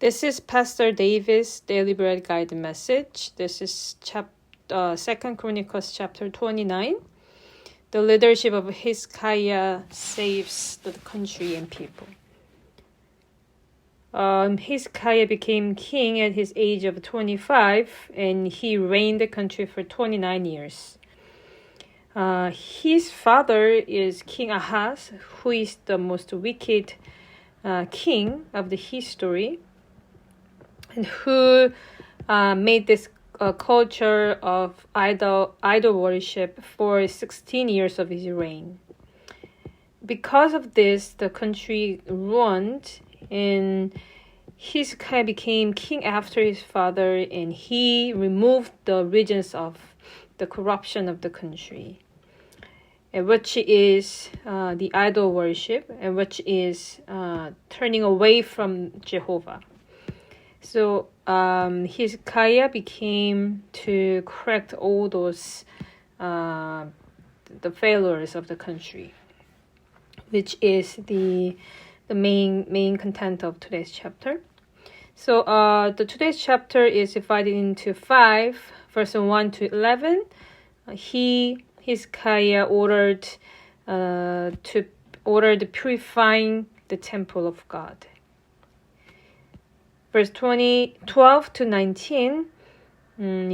This is Pastor Davis' Daily Bread Guide message. This is 2 Chronicles chapter 29. The leadership of Hezekiah saves the country and people. Hezekiah became king at his age of 25, and he reigned the country for 29 years. His father is King Ahaz, who is the most wicked king of the history, and who made this culture of idol worship for 16 years of his reign. Because of this, the country ruined, and Hezekiah became king after his father, and he removed the regions of the corruption of the country, which is the idol worship, and which is turning away from Jehovah. So Hezekiah became to correct all those the failures of the country, which is the main content of today's chapter. So the today's chapter is divided into 5, verse 1 to 11. Hezekiah ordered purifying the temple of God. Verse 12 to 19,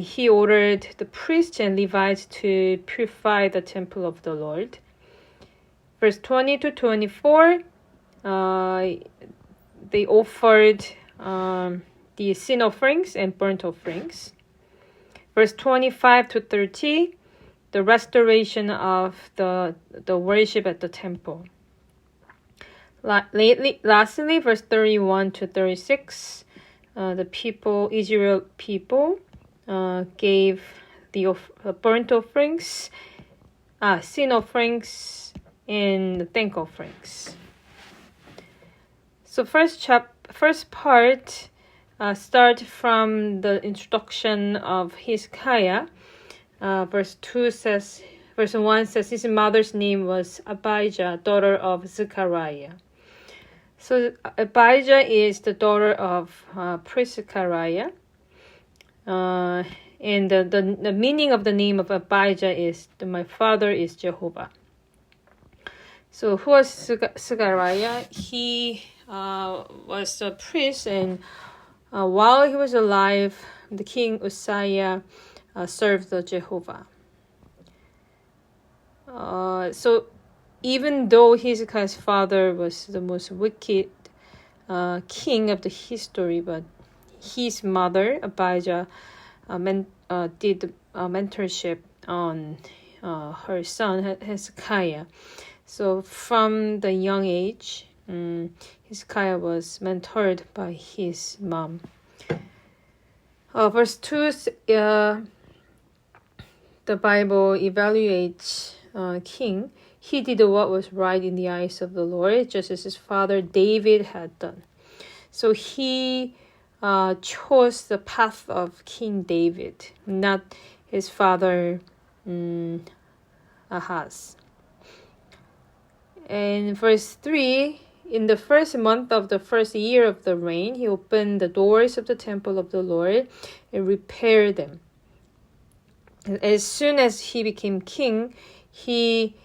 he ordered the priests and Levites to purify the temple of the Lord. Verse 20 to 24, they offered the sin offerings and burnt offerings. Verse 25 to 30, the restoration of the worship at the temple. Lastly, verse 31 to 36, the Israel people, gave the burnt offerings, sin offerings, and thank offerings. So first part start from the introduction of Hezekiah. Verse 1 says his mother's name was Abijah, daughter of Zechariah. So Abijah is the daughter of priest Zechariah. And the meaning of the name of Abijah is my father is Jehovah. So who was Zechariah? He was a priest, and while he was alive, the king Uzziah served the Jehovah. So even though Hezekiah's father was the most wicked king of the history, but his mother, Abijah, did mentorship on her son, Hezekiah. So from the young age, Hezekiah was mentored by his mom. Verse 2, the Bible evaluates king. He did what was right in the eyes of the Lord, just as his father David had done. So he chose the path of King David, not his father Ahaz. And verse 3, in the first month of the first year of the reign, he opened the doors of the temple of the Lord and repaired them. As soon as he became king, he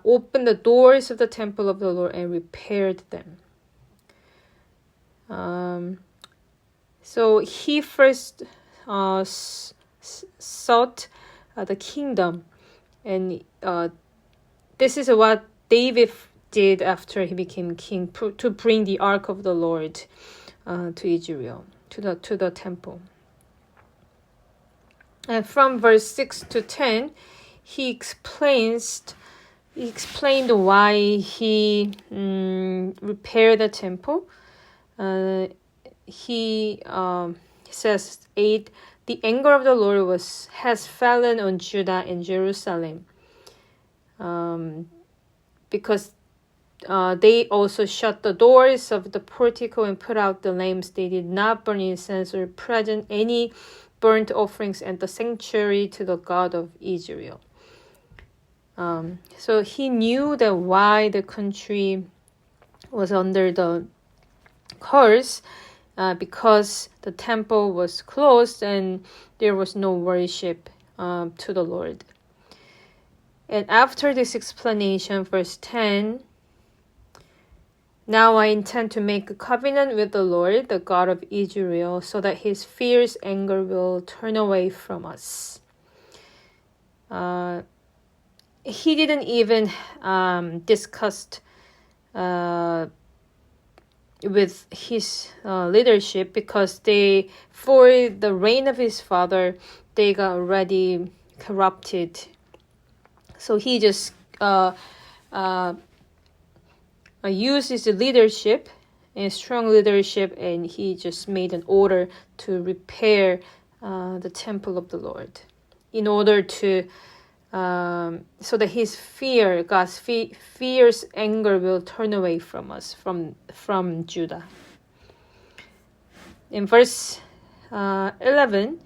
opened the doors of the temple of the Lord and repaired them. So he first sought the kingdom, and this is what David did after he became king, to bring the ark of the Lord to Israel, to the temple. And from verse 6 to 10, he explained why he repaired the temple. He says 8, the anger of the Lord has fallen on Judah and Jerusalem, because they also shut the doors of the portico and put out the lamps. They did not burn incense or present any burnt offerings at the sanctuary to the God of Israel. So he knew that why the country was under the curse because the temple was closed and there was no worship to the Lord. And after this explanation, verse 10, now I intend to make a covenant with the Lord, the God of Israel, so that his fierce anger will turn away from us. He didn't even discuss with his leadership, because for the reign of his father, they got already corrupted. So he just used his leadership and strong leadership, and he just made an order to repair the temple of the Lord, in order to so that his God's fierce anger will turn away from us, from Judah. In verse 11,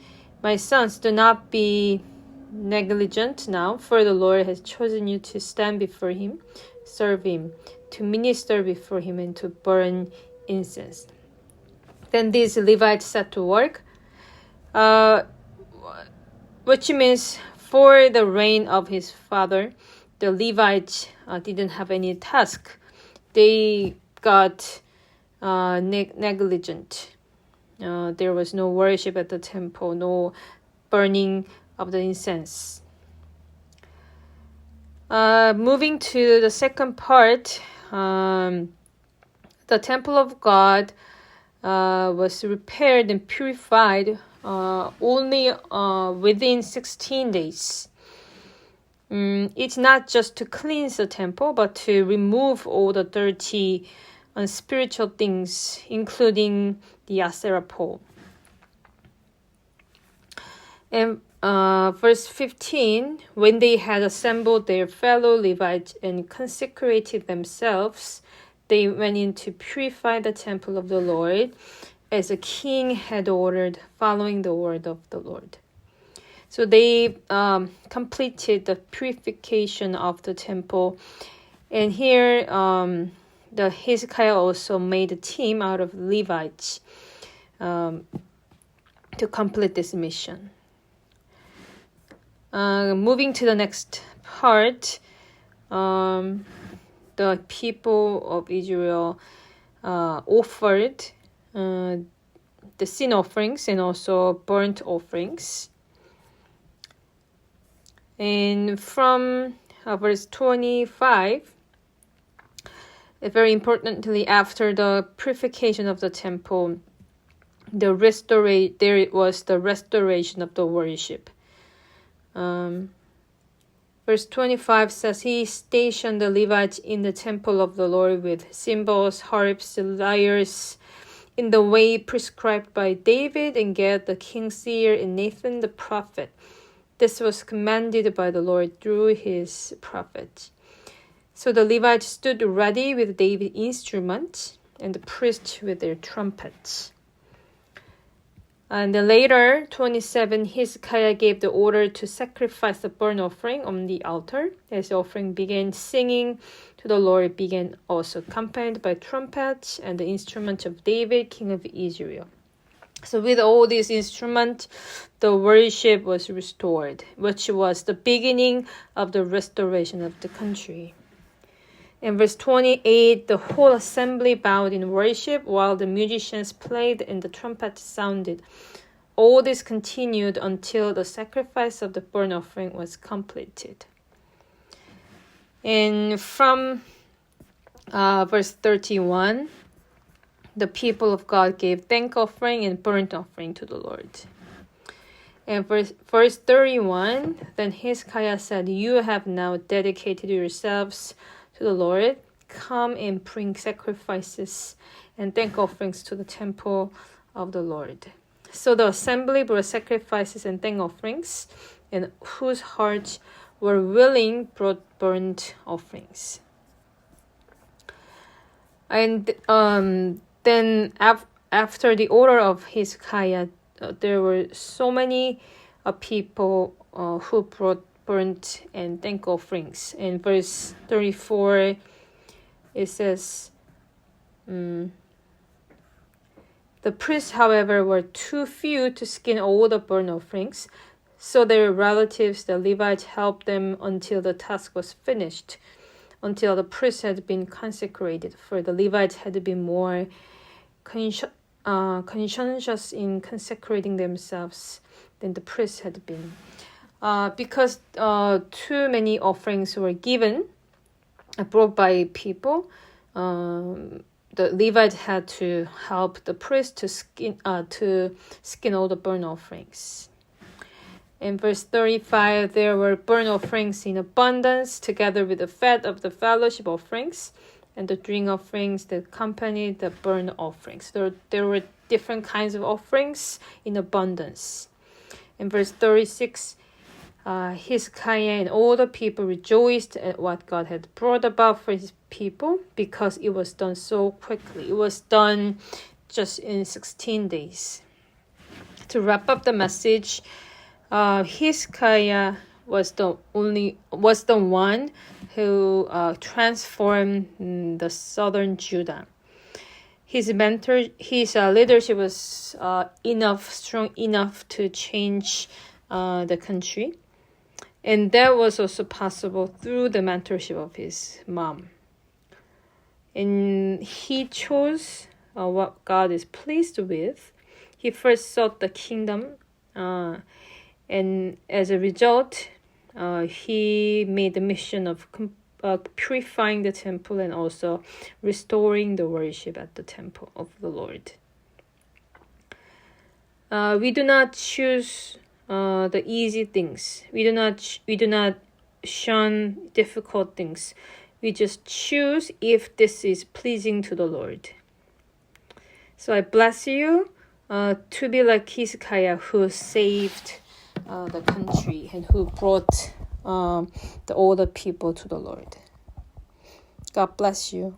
my sons, do not be negligent now, for the Lord has chosen you to stand before him, serve him, to minister before him, and to burn incense. Then these Levites set to work, which means for the reign of his father, the Levites didn't have any task. They got negligent. There was no worship at the temple, no burning of the incense. Moving to the second part, the temple of God was repaired and purified only within 16 days. It's not just to cleanse the temple, but to remove all the dirty, unspiritual things, including the Asherah pole. And verse 15, when they had assembled their fellow Levites and consecrated themselves, they went in to purify the temple of the Lord, as the king had ordered, following the word of the Lord. So they completed the purification of the temple. And here, the Hezekiah also made a team out of Levites to complete this mission. Moving to the next part, the people of Israel offered the sin offerings and also burnt offerings. And from verse 25, very importantly, after the purification of the temple, there was the restoration of the worship. Verse 25 says, he stationed the Levites in the temple of the Lord with cymbals, harps, lyres, in the way prescribed by David and Gad the king's seer and Nathan the prophet. This was commanded by the Lord through his prophet. So the Levites stood ready with David's instruments, and the priests with their trumpets. And then later, 27, Hezekiah gave the order to sacrifice the burnt offering on the altar. As the offering began, singing to the Lord began, also accompanied by trumpets and the instruments of David, king of Israel. So with all these instruments, the worship was restored, which was the beginning of the restoration of the country. In verse 28, the whole assembly bowed in worship while the musicians played and the trumpet sounded. All this continued until the sacrifice of the burnt offering was completed. And from verse 31, the people of God gave thank offering and burnt offering to the Lord. And verse 31, then Hezekiah said, you have now dedicated yourselves to the Lord. Come and bring sacrifices and thank offerings to the temple of the Lord. So the assembly brought sacrifices and thank offerings, and whose hearts were willing brought burnt offerings. And then after the order of Hezekiah, there were so many people who brought burnt and thank offerings. In verse 34, it says, the The priests, however, were too few to skin all the burnt offerings, so their relatives, the Levites, helped them until the task was finished, until the priests had been consecrated, for the Levites had been more conscientious in consecrating themselves than the priests had been. Because too many offerings were brought by people, the Levites had to help the priest to skin all the burnt offerings. In verse 35, there were burnt offerings in abundance, together with the fat of the fellowship offerings and the drink offerings that accompanied the burnt offerings. There were different kinds of offerings in abundance. In verse 36, Hezekiah and all the people rejoiced at what God had brought about for his people, because it was done so quickly. It was done just in 16 days. To wrap up the message, Hezekiah was the one who transformed the southern Judah. His leadership was strong enough to change the country, and that was also possible through the mentorship of his mom. And he chose what God is pleased with. He first sought the kingdom, and as a result, he made the mission of purifying the temple and also restoring the worship at the temple of the Lord. We do not choose the easy things. We do not shun difficult things. We just choose if this is pleasing to the Lord. So I bless you to be like Hezekiah, who saved the country and who brought all the people to the Lord. God bless you.